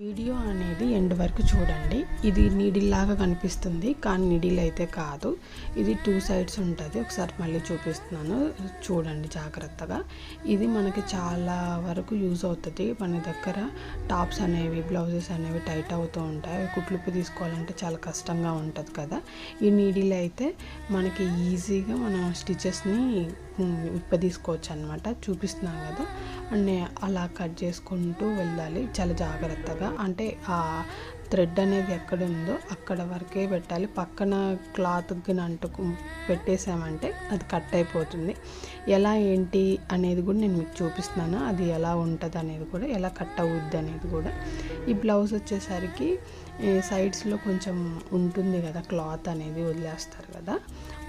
Video అనేది end వరకు చూడండి. ఇది నీడిల్ లాగా కనిపిస్తుంది కానీ నీడిల్ అయితే కాదు. ఇది 2 సైడ్స్ ఉంటుంది. ఒకసారి మళ్ళీ చూపిస్తున్నాను, చూడండి జాగ్రత్తగా. ఇది మనకి చాలా వరకు యూజ్ అవుతుంది. మన దగ్గర టాప్స్ అనేవి, బ్లౌజెస్ అనేవి టైట్ అవుతూ ఉంటాయి. కుట్లుప్పు తీసుకోవాలంటే చాలా కష్టంగా ఉంటుంది కదా. ఈ నీడిల్ అయితే మనకి ఈజీగా మనం స్టిచెస్ని తీసుకోవచ్చు అనమాట. చూపిస్తున్నాం కదా, అన్నీ అలా కట్ చేసుకుంటూ వెళ్ళాలి చాలా జాగ్రత్తగా. అంటే ఆ థ్రెడ్ అనేది ఎక్కడ ఉందో అక్కడ వరకే పెట్టాలి. పక్కన క్లాత్కి అంటుకు పెట్టేసామంటే అది కట్ అయిపోతుంది. ఎలా ఏంటి అనేది కూడా నేను మీకు చూపిస్తున్నాను. అది ఎలా ఉంటుంది అనేది కూడా, ఎలా కట్ అవుద్ది అనేది కూడా. ఈ బ్లౌజ్ వచ్చేసరికి సైడ్స్లో కొంచెం ఉంటుంది కదా, క్లాత్ అనేది వదిలేస్తారు కదా,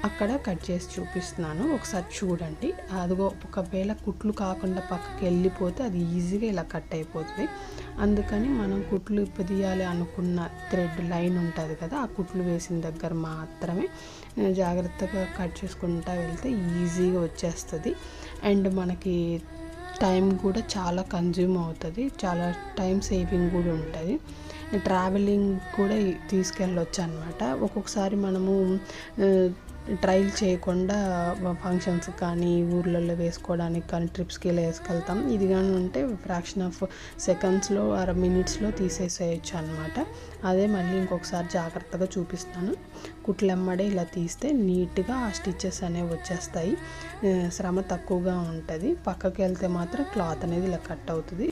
అక్కడ కట్ చేసి చూపిస్తున్నాను. ఒకసారి చూడండి. అదిగో ఒకవేళ కుట్లు కాకుండా పక్కకి వెళ్ళిపోతే అది ఈజీగా ఇలా కట్ అయిపోతుంది. అందుకని మనం కుట్లు ఇప్పదీయాలి అనుకున్న థ్రెడ్ లైన్ ఉంటుంది కదా, ఆ కుట్లు వేసిన దగ్గర మాత్రమే జాగ్రత్తగా కట్ చేసుకుంటూ వెళ్తే ఈజీగా వచ్చేస్తుంది. అండ్ మనకి టైం కూడా చాలా కన్జ్యూమ్ అవుతుంది, చాలా టైం సేవింగ్ కూడా ఉంటుంది. ట్రావెలింగ్ కూడా తీసుకెళ్ళొచ్చు అనమాట. ఒక్కొక్కసారి మనము ట్రైల్ చేయకుండా ఫంక్షన్స్ కానీ ఊర్లలో వేసుకోవడానికి కానీ ట్రిప్స్కి ఇలా వేసుకెళ్తాం. ఇది కానీ ఉంటే ఫ్రాక్షన్ ఆఫ్ సెకండ్స్లో మినిట్స్లో తీసేసేయచ్చు అనమాట. అదే మళ్ళీ ఇంకొకసారి జాగ్రత్తగా చూపిస్తాను. కుట్లెమ్మడే ఇలా తీస్తే నీట్గా ఆ స్టిచెస్ అనేవి వచ్చేస్తాయి. శ్రమ తక్కువగా ఉంటుంది. పక్కకి వెళ్తే మాత్రం క్లాత్ అనేది ఇలా కట్ అవుతుంది.